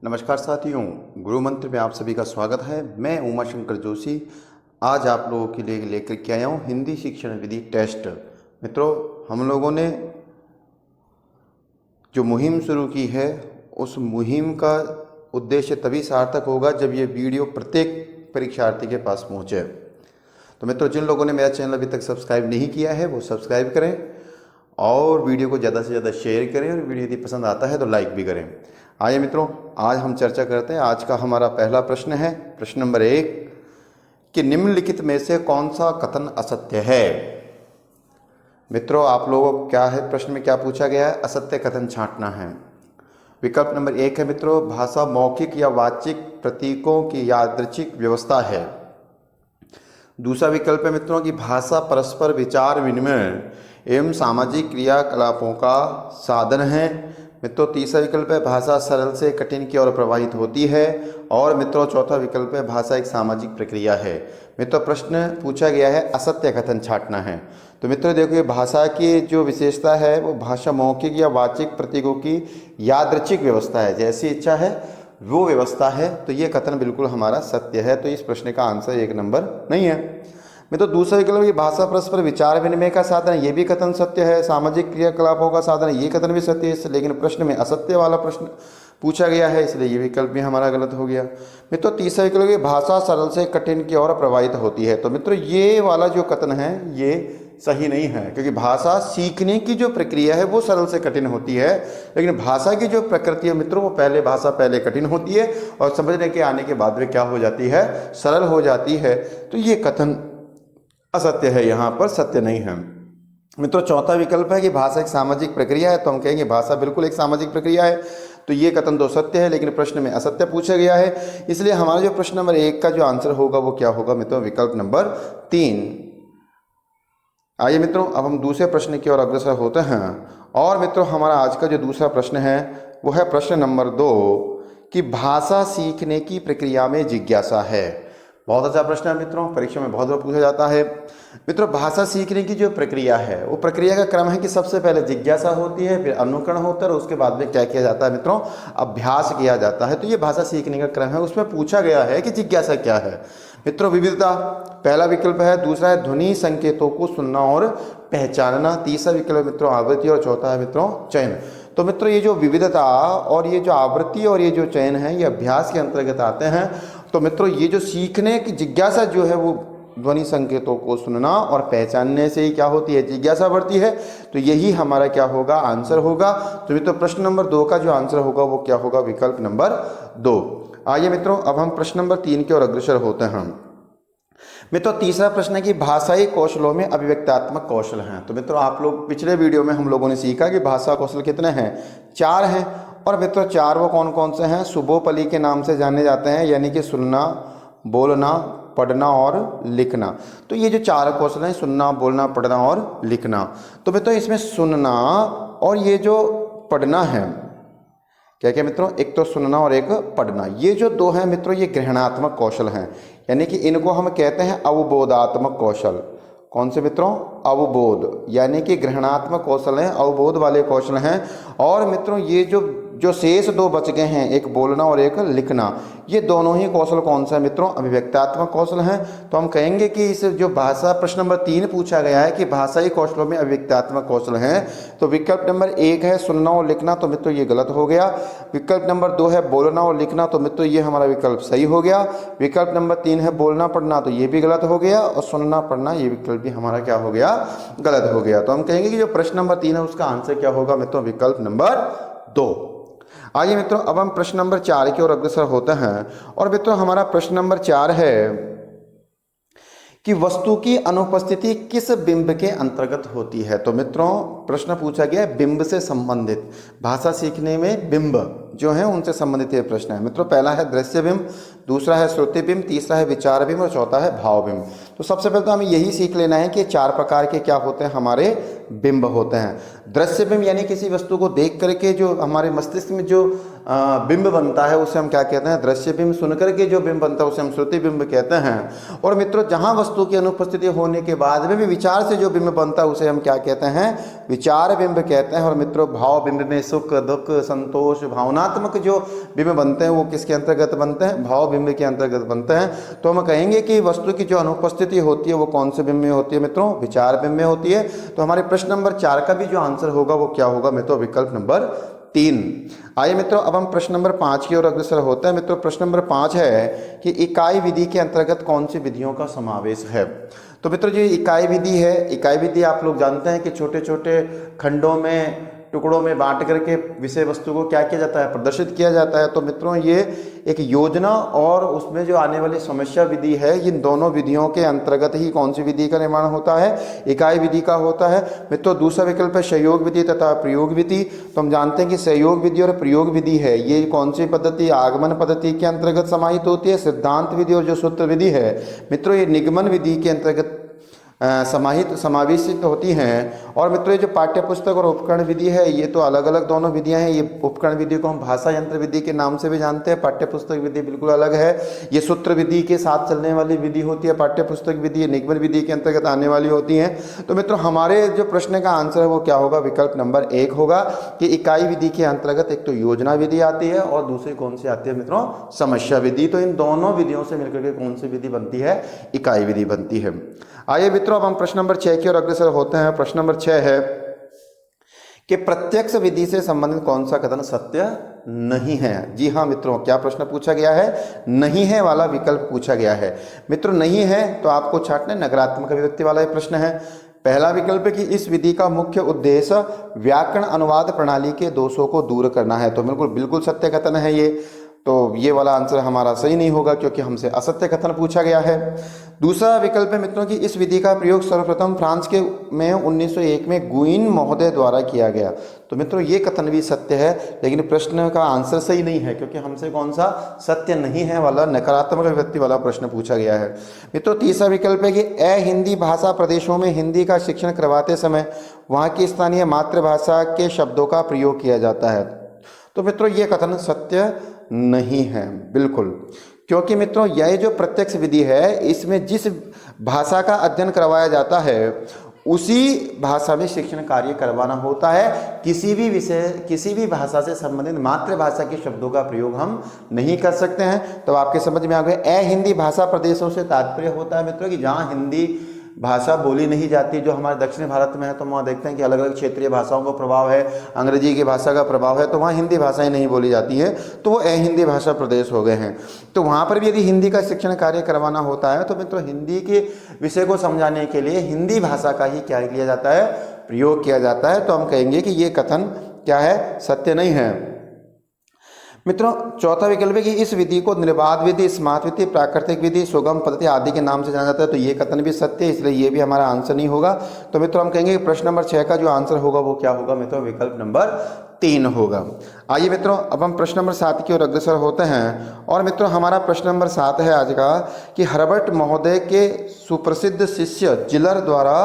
नमस्कार साथियों, गुरु मंत्र में आप सभी का स्वागत है। मैं उमा शंकर जोशी आज आप लोगों के लिए लेकर के आया हूँ हिंदी शिक्षण विधि टेस्ट। मित्रों, हम लोगों ने जो मुहिम शुरू की है उस मुहिम का उद्देश्य तभी सार्थक होगा जब ये वीडियो प्रत्येक परीक्षार्थी के पास पहुँचे। तो मित्रों, जिन लोगों ने मेरा चैनल अभी तक सब्सक्राइब नहीं किया है वो सब्सक्राइब करें और वीडियो को ज़्यादा से ज़्यादा शेयर करें और वीडियो यदि पसंद आता है तो लाइक भी करें। आइए मित्रों, आज हम चर्चा करते हैं। आज का हमारा पहला प्रश्न है, प्रश्न नंबर 1 कि निम्नलिखित में से कौन सा कथन असत्य है। मित्रों, आप लोगों को क्या है, प्रश्न में क्या पूछा गया है? असत्य कथन छांटना है। विकल्प नंबर 1 है मित्रों, भाषा मौखिक या वाचिक प्रतीकों की यादृच्छिक व्यवस्था है। दूसरा विकल्प है मित्रों कि भाषा परस्पर विचार विनिमय एवं सामाजिक क्रियाकलापों का साधन है। मित्रों, तीसरा विकल्प है भाषा सरल से कठिन की ओर प्रवाहित होती है। और मित्रों, चौथा विकल्प है भाषा एक सामाजिक प्रक्रिया है। मित्रों, प्रश्न पूछा गया है असत्य कथन छांटना है। तो मित्रों देखिए, भाषा की जो विशेषता है वो भाषा मौखिक या वाचिक प्रतीकों की यादृच्छिक व्यवस्था है, जैसी इच्छा है वो व्यवस्था है। तो ये कथन बिल्कुल हमारा सत्य है। तो इस प्रश्न का आंसर 1 नंबर नहीं है। मित्रों, दूसरा विकल्प ये भाषा परस्पर विचार विनिमय का साधन है, ये भी कथन सत्य है। सामाजिक क्रियाकलापों का साधन है, ये कथन भी सत्य है। लेकिन प्रश्न में असत्य वाला प्रश्न पूछा गया है, इसलिए ये विकल्प भी हमारा गलत हो गया। मित्रों, तीसरा विकल्प ये भाषा सरल से कठिन की ओर प्रवाहित होती है। तो मित्रों, ये वाला जो कथन है ये सही नहीं है, क्योंकि भाषा सीखने की जो प्रक्रिया है वो सरल से कठिन होती है, लेकिन भाषा की जो प्रकृति है मित्रों वो भाषा पहले कठिन होती है और समझने के आने के बाद में क्या हो जाती है, सरल हो जाती है। तो ये कथन असत्य है, यहाँ पर सत्य नहीं है। मित्रों, चौथा विकल्प है कि भाषा एक सामाजिक प्रक्रिया है। तो हम कहेंगे भाषा बिल्कुल एक सामाजिक प्रक्रिया है। तो ये कथन तो सत्य है, लेकिन प्रश्न में असत्य पूछा गया है, इसलिए हमारा जो प्रश्न नंबर 1 का जो आंसर होगा वो क्या होगा मित्रों? विकल्प नंबर 3। आइए मित्रों, अब हम दूसरे प्रश्न की ओर अग्रसर होते हैं। और मित्रों, हमारा आज का जो दूसरा प्रश्न है वो है प्रश्न नंबर 2 कि भाषा सीखने की प्रक्रिया में जिज्ञासा है। बहुत अच्छा प्रश्न है मित्रों, परीक्षा में बहुत बार पूछा जाता है। मित्रों, भाषा सीखने की जो प्रक्रिया है वो प्रक्रिया का क्रम है कि सबसे पहले जिज्ञासा होती है, फिर अनुकरण होता है और उसके बाद में क्या किया जाता है मित्रों? अभ्यास किया जाता है। तो ये भाषा सीखने का क्रम है। उसमें पूछा गया है कि जिज्ञासा क्या है। मित्रों, विविधता पहला विकल्प है, दूसरा है ध्वनि संकेतों को सुनना और पहचानना, तीसरा विकल्प मित्रों आवृत्ति और चौथा है मित्रों चयन। तो मित्रों, ये जो विविधता और ये जो आवृत्ति और ये जो चयन है ये अभ्यास के अंतर्गत आते हैं। तो मित्रों, ये जो सीखने की जिज्ञासा जो है वो ध्वनि संकेतों को सुनना और पहचानने से ही क्या होती है? जिज्ञासा बढ़ती है। तो यही हमारा क्या होगा? आंसर होगा। तो मित्रों, प्रश्न नंबर 2 का जो आंसर होगा वो क्या होगा? विकल्प नंबर 2। आइए मित्रों, अब हम प्रश्न नंबर 3 की ओर अग्रसर होते हैं। मित्रों, तीसरा प्रश्न है कि भाषाई कौशलों में अभिव्यक्तात्मक कौशल हैं। तो मित्रों, आप लोग पिछले वीडियो में हम लोगों ने सीखा कि भाषा कौशल कितने हैं? 4 हैं। और मित्रों, 4 वो कौन कौन से हैं? सुबोपली के नाम से जाने जाते हैं, यानी कि सुनना, बोलना, पढ़ना और लिखना। तो ये जो 4 कौशल हैं, सुनना, बोलना, पढ़ना और लिखना। तो मित्रों, इसमें सुनना और ये जो पढ़ना है, क्या क्या मित्रों? एक तो सुनना और एक पढ़ना, ये जो 2 हैं मित्रों ये ग्रहणात्मक कौशल हैं, यानी कि इनको हम कहते हैं अवबोधात्मक कौशल। कौन से मित्रों? अवबोध, यानी कि ग्रहणात्मक कौशल हैं, अवबोध वाले कौशल हैं। और मित्रों, ये जो शेष 2 बच गए हैं, एक बोलना और एक लिखना, ये दोनों ही कौशल कौन सा है मित्रों? अभिव्यक्तात्मक कौशल हैं। तो हम कहेंगे कि इस जो भाषा प्रश्न नंबर 3 पूछा गया है कि भाषाई कौशलों में अभिव्यक्तात्मक कौशल हैं, तो विकल्प नंबर 1 है सुनना और लिखना, तो मित्रों ये गलत हो गया। विकल्प नंबर 2 है बोलना और लिखना, तो मित्रों ये हमारा विकल्प सही हो गया। विकल्प नंबर 3 है बोलना पढ़ना, तो ये भी गलत हो गया। और सुनना पढ़ना, ये विकल्प भी हमारा क्या हो गया? गलत हो गया। तो हम कहेंगे कि जो प्रश्न नंबर 3 है उसका आंसर क्या होगा मित्रों? विकल्प नंबर 2। आइए मित्रों, अब हम प्रश्न नंबर 4 की ओर अग्रसर होते हैं। और मित्रों, हमारा प्रश्न नंबर 4 है कि वस्तु की अनुपस्थिति किस बिंब के अंतर्गत होती है। तो मित्रों, प्रश्न पूछा गया है बिंब से संबंधित, भाषा सीखने में बिंब जो है उनसे संबंधित ये प्रश्न है। मित्रों, पहला है दृश्य बिंब, दूसरा है श्रुति बिंब, तीसरा है विचार बिंब और चौथा है भाव बिंब। तो सबसे पहले तो हमें यही सीख लेना है कि 4 प्रकार के क्या होते हैं? हमारे बिंब होते हैं। दृश्य बिंब यानी किसी वस्तु को देख करके जो हमारे मस्तिष्क में जो बिंब बनता है उसे हम क्या कहते हैं, दृश्य बिंब। सुन करके जो बिंब बनता है उसे हम श्रुति बिंब कहते हैं। और मित्रों जहां वस्तु की अनुपस्थिति होने के बाद में भी विचार से जो बिंब बनता है उसे हम क्या कहते हैं, विचार बिंब कहते हैं। और मित्रों भाव बिंब में सुख दुख संतोष भावनात्मक जो बिंब बनते हैं वो किसके अंतर्गत बनते हैं, भाव बिंब के अंतर्गत बनते हैं। तो हम कहेंगे कि वस्तु की जो अनुपस्थिति होती है वो कौन से बिंब में होती है मित्रों, विचार बिंब में होती है। तो हमारे प्रश्न नंबर 4 का भी जो आंसर होगा वो क्या होगा मित्रों, विकल्प नंबर 3। आइए मित्रों अब हम प्रश्न नंबर 5 की ओर अग्रसर होते हैं। मित्रों प्रश्न नंबर 5 है कि इकाई विधि के अंतर्गत कौन सी विधियों का समावेश है। तो मित्रों जो इकाई विधि है, इकाई विधि आप लोग जानते हैं कि छोटे छोटे खंडों में टुकड़ों में बांट करके विषय वस्तु को क्या किया जाता है, प्रदर्शित किया जाता है। तो मित्रों ये एक योजना और उसमें जो आने वाली समस्या विधि है, इन दोनों विधियों के अंतर्गत ही कौन सी विधि का निर्माण होता है, इकाई विधि का होता है। मित्रों दूसरा विकल्प है सहयोग विधि तथा प्रयोग विधि। तो हम जानते हैं कि सहयोग विधि और प्रयोग विधि है ये कौन सी पद्धति, आगमन पद्धति के अंतर्गत समाहित होती है। सिद्धांत विधि और जो सूत्र विधि है मित्रों ये निगमन विधि के अंतर्गत समावेशित होती हैं। और मित्रों ये जो पाठ्य पुस्तक और उपकरण विधि है ये तो अलग अलग दोनों विधियां हैं। ये उपकरण विधि को हम भाषा यंत्र विधि के नाम से भी जानते हैं, पाठ्य पुस्तक विधि बिल्कुल अलग है। ये सूत्र विधि के साथ चलने वाली विधि होती है पाठ्य पुस्तक विधि, निगमन विधि के अंतर्गत आने वाली होती हैं। तो मित्रों हमारे जो प्रश्न का आंसर है वो क्या होगा, विकल्प नंबर 1 होगा कि इकाई विधि के अंतर्गत एक तो योजना विधि आती है और दूसरी कौन सी आती है मित्रों, समस्या विधि। तो इन दोनों विधियों से मिलकर के कौन सी विधि बनती है, इकाई विधि बनती है। आइए मित्रों अब हम प्रश्न नंबर 6 की ओर अग्रसर होते हैं। प्रश्न नंबर 6 है कि प्रत्यक्ष विधि से संबंधित कौन सा कथन सत्य नहीं है। जी हाँ मित्रों, क्या प्रश्न पूछा गया है, नहीं है वाला विकल्प पूछा गया है। मित्रों नहीं है तो आपको छांटना नकारात्मक अभिव्यक्ति वाला ये प्रश्न है। पहला विकल्प है कि इस विधि का मुख्य उद्देश्य व्याकरण अनुवाद प्रणाली के दोषों को दूर करना है। तो बिल्कुल सत्य कथन है ये। तो ये वाला आंसर हमारा सही नहीं होगा क्योंकि हमसे असत्य कथन पूछा गया है। दूसरा विकल्प है मित्रों कि इस विधि का प्रयोग सर्वप्रथम फ्रांस के में 1901 में गुइन महोदय द्वारा किया गया। तो मित्रों ये कथन भी सत्य है, लेकिन प्रश्न का आंसर सही नहीं है क्योंकि हमसे कौन सा सत्य नहीं है वाला नकारात्मक अभिव्यक्ति वाला प्रश्न पूछा गया है। मित्रों तीसरा विकल्प है कि हिंदी भाषा प्रदेशों में हिंदी का शिक्षण करवाते समय वहाँ की स्थानीय मातृभाषा के शब्दों का प्रयोग किया जाता है। तो मित्रों ये कथन सत्य नहीं है बिल्कुल, क्योंकि मित्रों यह जो प्रत्यक्ष विधि है इसमें जिस भाषा का अध्ययन करवाया जाता है उसी भाषा में शिक्षण कार्य करवाना होता है। किसी भी विषय किसी भी भाषा से संबंधित मातृभाषा के शब्दों का प्रयोग हम नहीं कर सकते हैं। तो आपके समझ में आ गया हिंदी भाषा प्रदेशों से तात्पर्य होता है मित्रों कि जहाँ हिंदी भाषा बोली नहीं जाती। जो हमारे दक्षिण भारत में है तो वहाँ देखते हैं कि अलग अलग क्षेत्रीय भाषाओं का प्रभाव है, अंग्रेजी की भाषा का प्रभाव है, तो वहाँ हिंदी भाषाएं नहीं बोली जाती है, तो वो हिंदी भाषा प्रदेश हो गए हैं। तो वहाँ पर भी यदि हिंदी का शिक्षण कार्य करवाना होता है तो मित्रों हिंदी के विषय को समझाने के लिए हिंदी भाषा का ही क्या किया जाता है, प्रयोग किया जाता है। तो हम कहेंगे कि ये कथन क्या है, सत्य नहीं है। मित्रों चौथा विकल्प है कि इस विधि को निर्बाध विधि, स्मार्त विधि, प्राकृतिक विधि, सुगम पद्धति आदि के नाम से जाना जाता है। तो ये कथन भी सत्य है, इसलिए ये भी हमारा आंसर नहीं होगा। तो मित्रों हम कहेंगे कि प्रश्न नंबर 6 का जो आंसर होगा वो क्या होगा मित्रों, विकल्प नंबर 3 होगा। आइए मित्रों अब हम प्रश्न नंबर 7 की ओर अग्रसर होते हैं। और मित्रों हमारा प्रश्न नंबर 7 है आज का कि हर्बर्ट महोदय के सुप्रसिद्ध शिष्य जिलर द्वारा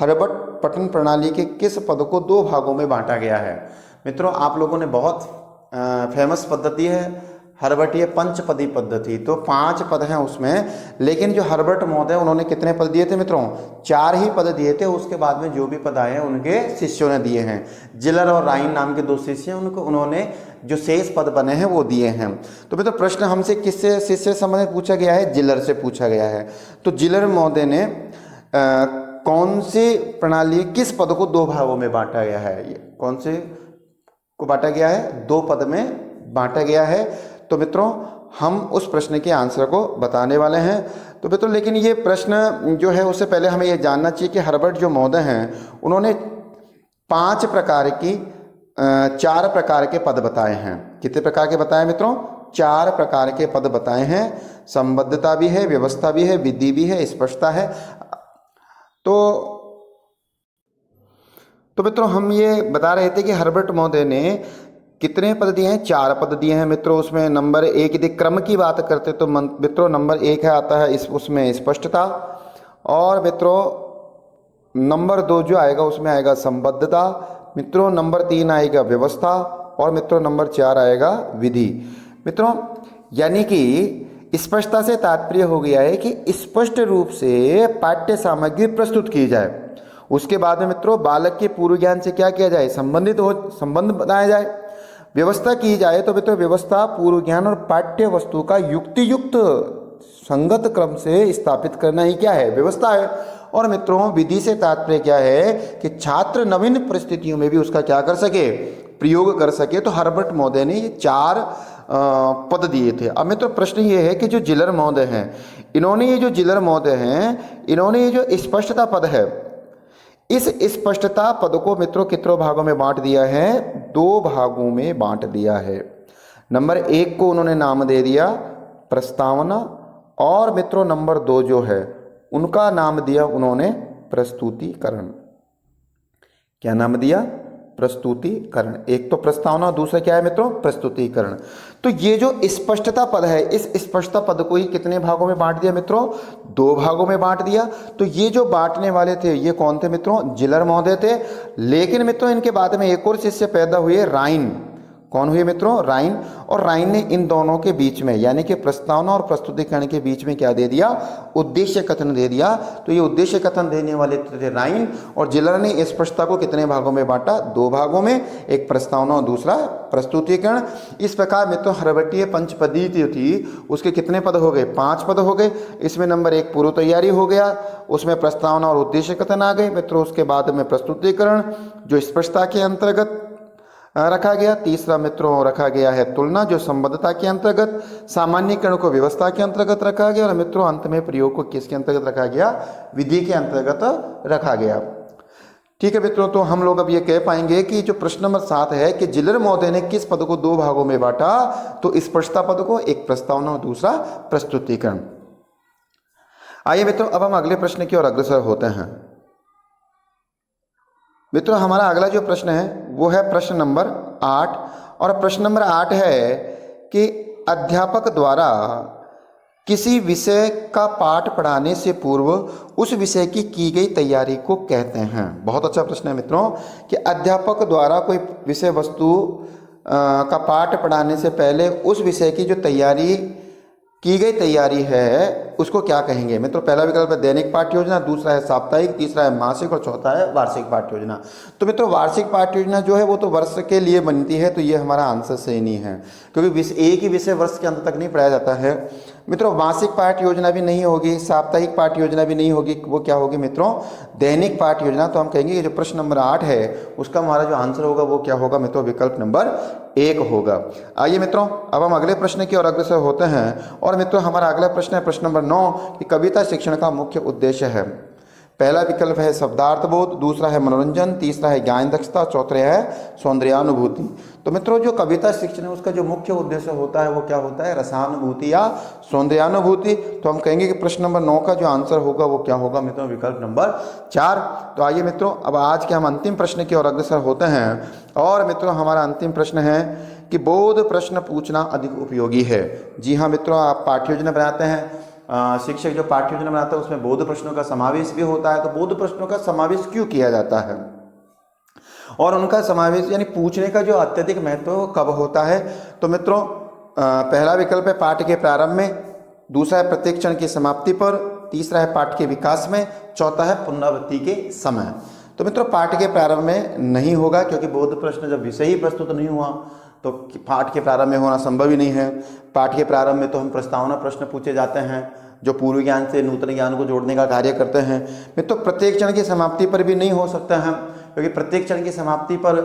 हर्बर्ट पठन प्रणाली के किस पद को 2 भागों में बांटा गया है। मित्रों आप लोगों ने बहुत फेमस पद्धति है हर्बर्टीय पंचपदी पद्धति, तो 5 पद हैं उसमें, लेकिन जो हर्बर्ट महोदय उन्होंने कितने पद दिए थे मित्रों, 4 ही पद दिए थे। उसके बाद में जो भी पद आए हैं उनके शिष्यों ने दिए हैं। जिलर और राइन नाम के 2 शिष्य हैं, उन्होंने जो शेष पद बने हैं वो दिए हैं। तो मित्रों प्रश्न हमसे किससे शिष्य से संबंधित पूछा गया है, जिलर से पूछा गया है। तो जिलर महोदय ने कौन सी प्रणाली किस पद को 2 भागों में बांटा गया है, कौन से को बांटा गया है, 2 पद में बांटा गया है। तो मित्रों हम उस प्रश्न के आंसर को बताने वाले हैं। तो मित्रों लेकिन ये प्रश्न जो है उससे पहले हमें ये जानना चाहिए कि हर्बर्ट जो महोदय हैं उन्होंने 4 प्रकार के पद बताए हैं। कितने प्रकार के बताए मित्रों, 4 प्रकार के पद बताए हैं। संबद्धता भी है, व्यवस्था भी है, विधि भी है, स्पष्टता है। तो मित्रों हम ये बता रहे थे कि हर्बर्ट महोदय ने कितने पद दिए हैं, 4 पद दिए हैं मित्रों। उसमें नंबर 1 यदि क्रम की बात करते तो मित्रों नंबर 1 है आता है उसमें स्पष्टता, और मित्रों नंबर 2 जो आएगा उसमें आएगा संबद्धता, मित्रों नंबर 3 आएगा व्यवस्था और मित्रों नंबर 4 आएगा विधि। मित्रों यानी कि स्पष्टता से तात्पर्य हो गया है कि स्पष्ट रूप से पाठ्य सामग्री प्रस्तुत की जाए। उसके बाद में मित्रों बालक के पूर्व ज्ञान से क्या किया जाए, संबंध बनाया जाए। व्यवस्था की जाए तो मित्रों व्यवस्था पूर्व ज्ञान और पाठ्य वस्तु का युक्तियुक्त संगत क्रम से स्थापित करना ही क्या है, व्यवस्था है। और मित्रों विधि से तात्पर्य क्या है कि छात्र नवीन परिस्थितियों में भी उसका क्या कर सके, प्रयोग कर सके। तो हर्बर्ट महोदय ने ये 4 पद दिए थे। अब मित्रों प्रश्न ये है कि जो जिलर महोदय हैं इन्होंने ये जो स्पष्टता पद है, इस स्पष्टता पद को मित्रों कितने भागों में बांट दिया है, 2 भागों में बांट दिया है। नंबर 1 को उन्होंने नाम दे दिया प्रस्तावना और मित्रों नंबर 2 जो है उनका नाम दिया उन्होंने प्रस्तुतिकरण। क्या नाम दिया, प्रस्तुतिकरण। एक तो प्रस्तावना, दूसरा क्या है मित्रों, प्रस्तुतिकरण। तो ये जो स्पष्टता पद है इस स्पष्टता पद को ही कितने भागों में बांट दिया मित्रों, 2 भागों में बांट दिया। तो ये जो बांटने वाले थे ये कौन थे मित्रों, जिलर महोदय थे। लेकिन मित्रों इनके बाद में एक और शिष्य पैदा हुए, राइन। कौन हुए मित्रों, राइन। और राइन ने इन दोनों के बीच में यानी कि प्रस्तावना और प्रस्तुतिकरण के बीच में क्या दे दिया, उद्देश्य कथन दे दिया। तो ये उद्देश्य कथन देने वाले थे राइन। और जिलर ने स्पष्टता को कितने भागों में बांटा, 2 भागों में, एक प्रस्तावना और दूसरा प्रस्तुतिकरण। इस प्रकार मित्रों हर्बटीय पंचपदी थी उसके कितने पद हो गए, 5 पद हो गए। इसमें नंबर 1 पूर्व तैयारी हो गया, उसमें प्रस्तावना और उद्देश्य कथन आ गए मित्रों। उसके बाद में प्रस्तुतिकरण जो स्पष्टता के अंतर्गत रखा गया। तीसरा मित्रों रखा गया है तुलना जो संबद्धता के अंतर्गत, सामान्यीकरण को व्यवस्था के अंतर्गत रखा गया। और मित्रों अंत में प्रयोग को किसके अंतर्गत रखा गया, विधि के अंतर्गत रखा गया। ठीक है मित्रों, तो हम लोग अब ये कह पाएंगे कि जो प्रश्न नंबर 7 है कि जिलर महोदय ने किस पद को 2 भागों में बांटा, तो स्पष्टता पद को, एक प्रस्तावना और दूसरा प्रस्तुतिकरण। आइए मित्रों अब हम अगले प्रश्न की ओर अग्रसर होते हैं। मित्रों हमारा अगला जो प्रश्न है वो है प्रश्न नंबर 8। और प्रश्न नंबर 8 है कि अध्यापक द्वारा किसी विषय का पाठ पढ़ाने से पूर्व उस विषय की गई तैयारी को कहते हैं। बहुत अच्छा प्रश्न है मित्रों कि अध्यापक द्वारा कोई विषय वस्तु का पाठ पढ़ाने से पहले उस विषय की जो की गई तैयारी है उसको क्या कहेंगे मित्रों। पहला विकल्प है दैनिक पाठ्य योजना, दूसरा है साप्ताहिक, तीसरा है मासिक और चौथा है वार्षिक पाठ्य योजना। तो मित्रों वार्षिक पाठ्य योजना जो है वो तो वर्ष के लिए बनती है, तो ये हमारा आंसर सही नहीं है क्योंकि एक ही विषय वर्ष के अंत तक नहीं पढ़ाया जाता है। मित्रों मासिक पाठ्य योजना भी नहीं होगी, साप्ताहिक पाठ्य योजना भी नहीं होगी, वो क्या होगी मित्रों, दैनिक पाठ्य योजना। तो हम कहेंगे कि जो प्रश्न नंबर 8 है उसका हमारा जो आंसर होगा वो क्या होगा मित्रों, विकल्प नंबर 1 होगा। आइए मित्रों अब हम अगले प्रश्न की ओर अग्रसर होते हैं। और मित्रों हमारा अगला प्रश्न है प्रश्न नंबर 9 कि कविता शिक्षण का मुख्य उद्देश्य है। पहला विकल्प है शब्दार्थ बोध, दूसरा है मनोरंजन, तीसरा है ज्ञान दक्षता, चौथा है सौंदर्यानुभूति। तो मित्रों जो कविता शिक्षण है उसका जो मुख्य उद्देश्य होता है वो क्या होता है, रसानुभूति या सौंदर्यानुभूति। तो हम कहेंगे कि प्रश्न नंबर 9 का जो आंसर होगा वो क्या होगा मित्रों, विकल्प नंबर 4। तो आइए मित्रों अब आज के हम अंतिम प्रश्न की ओर अग्रसर होते हैं। और मित्रों हमारा अंतिम प्रश्न है कि बोध प्रश्न पूछना अधिक उपयोगी है। जी हाँ मित्रों, आप पाठ्य योजना बनाते हैं, शिक्षक जो पाठ्य योजना बनाता है उसमें बोध प्रश्नों का समावेश भी होता है। तो बोध प्रश्नों का समावेश क्यों किया जाता है और उनका समावेश यानी पूछने का जो अत्यधिक महत्व कब होता है। तो मित्रों पहला विकल्प है पाठ के प्रारंभ में, दूसरा है प्रत्येक क्षण की समाप्ति पर, तीसरा है पाठ के विकास में, चौथा है पुनरावृत्ति के समय। तो मित्रों पाठ के प्रारंभ में नहीं होगा क्योंकि बोध प्रश्न जब विषय ही प्रस्तुत नहीं हुआ तो पाठ के प्रारंभ में होना संभव ही नहीं है। पाठ के प्रारंभ में तो हम प्रस्तावना प्रश्न पूछे जाते हैं जो पूर्व ज्ञान से नूतन ज्ञान को जोड़ने का कार्य करते हैं। मित्रों प्रत्येक क्षण की समाप्ति पर भी नहीं हो सकता है क्योंकि प्रत्येक क्षण की समाप्ति पर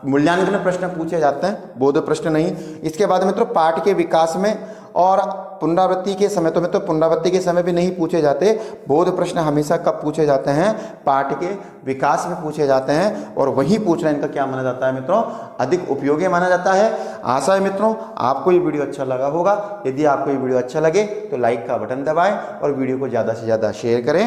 मूल्यांकन प्रश्न पूछे जाते हैं, बोध प्रश्न नहीं। इसके बाद मित्रों पाठ के विकास में और पुनरावृत्ति के समय, तो मित्रों पुनरावृत्ति के समय भी नहीं पूछे जाते। बोध प्रश्न हमेशा कब पूछे जाते हैं, पाठ के विकास में पूछे जाते हैं और वही पूछना इनका क्या माना जाता है मित्रों, अधिक उपयोगी माना जाता है। आशा है मित्रों आपको ये वीडियो अच्छा लगा होगा। यदि आपको ये वीडियो अच्छा लगे तो लाइक का बटन दबाएं और वीडियो को ज़्यादा से ज़्यादा शेयर करें।